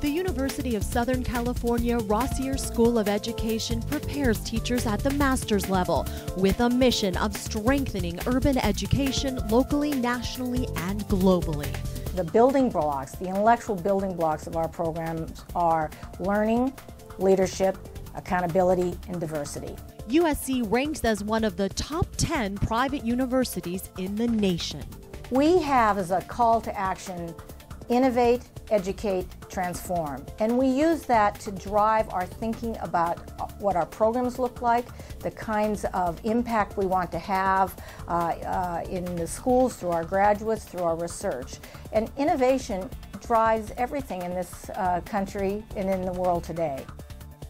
The University of Southern California Rossier School of Education prepares teachers at the master's level with a mission of strengthening urban education locally, nationally, and globally. The building blocks, the intellectual building blocks of our programs are learning, leadership, accountability, and diversity. USC ranks as one of the top 10 private universities in the nation. We have as a call to action, innovate, educate, transform. And we use that to drive our thinking about what our programs look like, the kinds of impact we want to have in the schools, through our graduates, through our research. And innovation drives everything in this country and in the world today.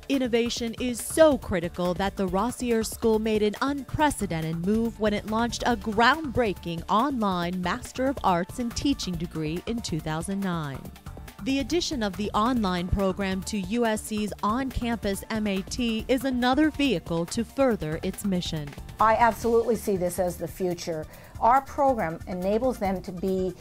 Innovation is so critical that the Rossier School made an unprecedented move when it launched a groundbreaking online Master of Arts in Teaching degree in 2009. The addition of the online program to USC's on-campus MAT is another vehicle to further its mission. I absolutely see this as the future. Our program enables them to be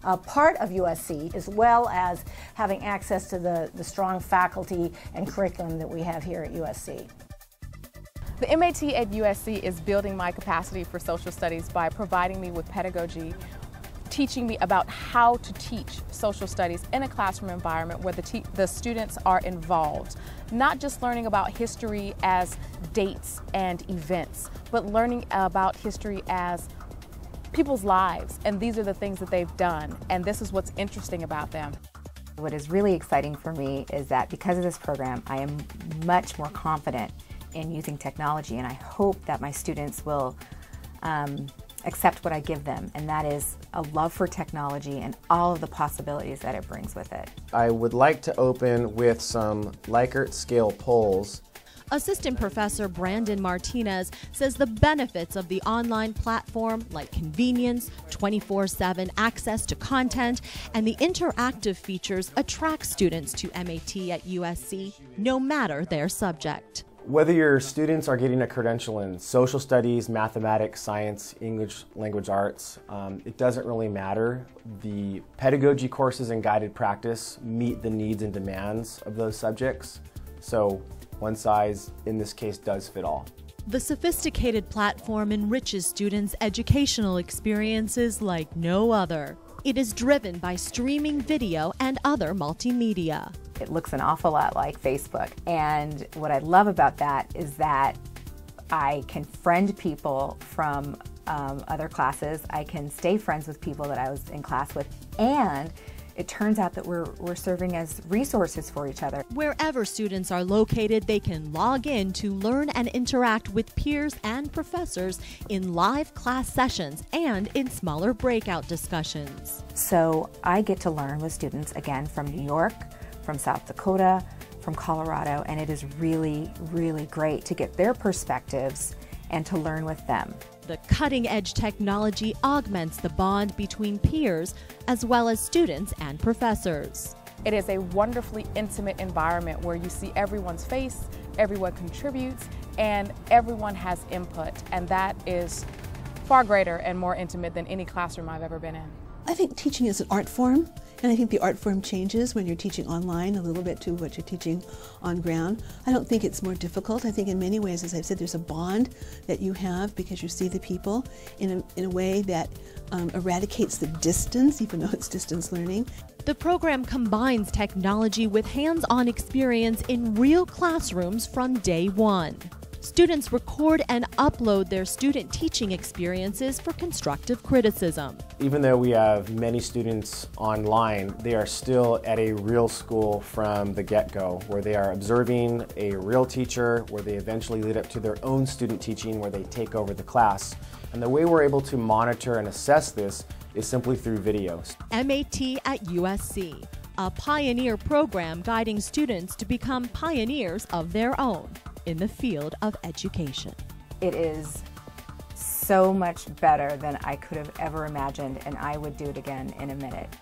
a part of USC, as well as having access to the strong faculty and curriculum that we have here at USC. The MAT at USC is building my capacity for social studies by providing me with pedagogy, teaching me about how to teach social studies in a classroom environment where the students are involved. Not just learning about history as dates and events, but learning about history as people's lives, and these are the things that they've done, and this is what's interesting about them. What is really exciting for me is that because of this program, I am much more confident in using technology, and I hope that my students will accept what I give them, and that is a love for technology and all of the possibilities that it brings with it. I would like to open with some Likert scale polls. Assistant Professor Brandon Martinez says the benefits of the online platform, like convenience, 24/7 access to content, and the interactive features attract students to MAT at USC, no matter their subject. Whether your students are getting a credential in social studies, mathematics, science, English language arts, it doesn't really matter. The pedagogy courses and guided practice meet the needs and demands of those subjects. So one size, in this case, does fit all. The sophisticated platform enriches students' educational experiences like no other. It is driven by streaming video and other multimedia. It looks an awful lot like Facebook, and what I love about that is that I can friend people from other classes. I can stay friends with people that I was in class with, and it turns out that we're serving as resources for each other. Wherever students are located, they can log in to learn and interact with peers and professors in live class sessions and in smaller breakout discussions. So I get to learn with students, again, from New York, from South Dakota, from Colorado, and it is really, really great to get their perspectives and to learn with them. The cutting-edge technology augments the bond between peers as well as students and professors. It is a wonderfully intimate environment where you see everyone's face, everyone contributes, and everyone has input, and that is far greater and more intimate than any classroom I've ever been in. I think teaching is an art form, and I think the art form changes when you're teaching online a little bit to what you're teaching on ground. I don't think it's more difficult. I think in many ways, as I've said, there's a bond that you have because you see the people in a way that eradicates the distance, even though it's distance learning. The program combines technology with hands-on experience in real classrooms from day one. Students record and upload their student teaching experiences for constructive criticism. Even though we have many students online, they are still at a real school from the get-go, where they are observing a real teacher, where they eventually lead up to their own student teaching, where they take over the class. And the way we're able to monitor and assess this is simply through videos. MAT at USC, a pioneer program guiding students to become pioneers of their own in the field of education. It is so much better than I could have ever imagined, and I would do it again in a minute.